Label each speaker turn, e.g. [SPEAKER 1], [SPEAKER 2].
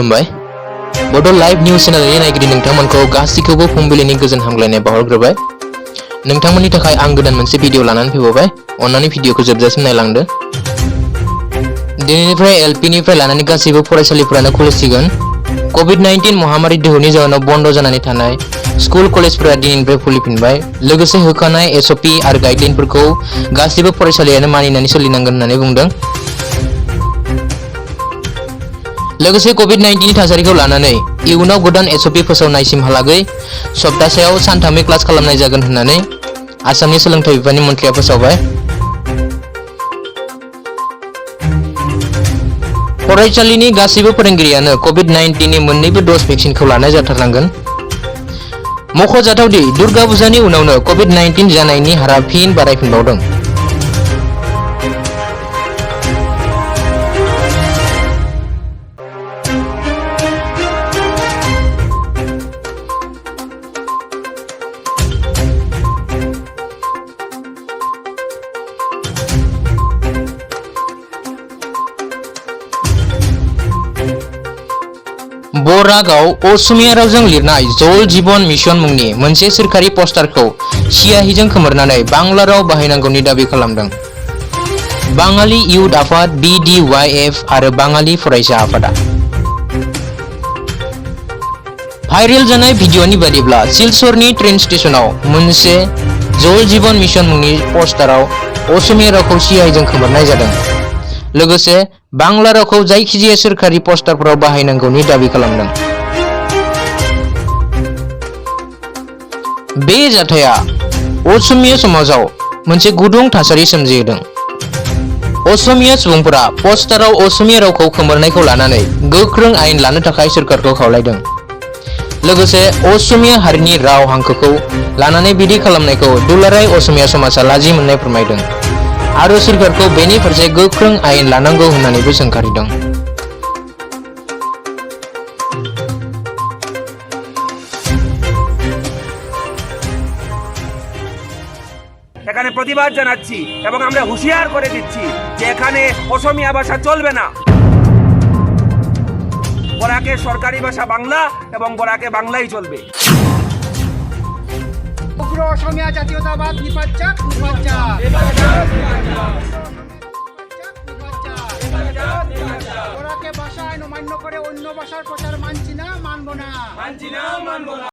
[SPEAKER 1] खुलुमबाय बड' live news चेनेलनि नायगिरि नोंथांमोनखौ गासिखौबो फुंबिलिनि गोजोन हामग्लायनाय बावहरग्रोबाय। नोंथांमोननि थाखाय आं गोदान मोनसे भिडिअ लानानै फैबावबाय। अन्नानै भिडिअखौ जोबजासिम नायलांदो। दिनैनिफ्राय एलपीनिफ्राय लानानै गासैबो फरायसालिफोरानो खुलिसिगोन। कोविड-19 महामारी दोहौनि जाहोनाव बन्द जानानै थानाय स्कुल कलेजफोरा दिनैनिफ्राय खुलिफिनबाय। लोगोसे होखानाय एसओपी आरो गाइडलाइनफोरखौ गासैबो फरायसालियानो मानिनानै सोलिनांगोन होननानै बुंदों। लोगोसे कोविड-19 थासारिखौ लानानै इयुनाव गोदान एसओपी फोसावनायसिमहालागै सप्तासेयाव सानथामै क्लास खालामनाय जागोन होननानै आसामनि सोलोंथाइ बिफाननि मन्थ्रिया फोसावबाय। फरायसालिनि गासैबो फोरोंगिरियानो कोविड-19 नि मोन्नैबो ड'ज भेक्सिनखौ लानाय जाथारनांगोन। मख'जाथावदि दुर्गा फुजानि उनावनो कोविड-19 जानायनि हारा फिन बारायफिनबावदों। बरागाव असमिया रावजों लिरनाय जल जीवन मिशन मुंनि मोनसे सोरखारि पस्टारखौ सियाहिजों खोमोरनानै बांला राव बाहायनांगौनि दाबि खालामदों। बाङालि इयुथ आफाद BDYF आरो बाङालि फरायसा आफादा। भाइरेल जानाय भिडिअनि बादिब्ला सिलचरनि ट्रेन स्टेशनाव मोनसे जल जीवन मिशन मुंनि पस्टाराव असमिया रावखौ सियाहिजों खोमोरनाय जादों। लोगोसे बांला रावखौ जायखिजाया सोरखारि पस्टारफोराव बाहायनांगौनि दाबि खालामदों। बे जाथाया असमिया समाजाव मोनसे गुदुं थासारि सोमजिहोदों। असमिया सुबुंफोरा पस्टाराव असमिया रावखौ खोमोरनायखौ लानानै गोख्रों आयेन लानो थाखाय सोरखारखौ खावलायदों। लोगोसे असमिया हारिनि राव हांखोखौ लानानै बिदि खालामनायखौ दुलाराय असमिया समाजा लाजि मोननाय फोरमायदों आरो सोरखारखौ बेनि फारसे गोख्रों आयेन लानांगौ होननानैबो सोंखारिदों।
[SPEAKER 2] এখানে প্রতিবাদ জানাচ্ছি এবং আমরা হুঁশিয়ার করে দিচ্ছি যে এখানে অসমীয়া ভাষা চলবে না। বরাকের সরকারি ভাষা বাংলা এবং বরাকে বাংলাই চলবে।
[SPEAKER 3] উগ্র অসমীয়া জাতীয়তাবাদ নিপাত বরাকে ভাষা আইন অমান্য করে অন্য ভাষার প্রচার মানছি না, মানব না।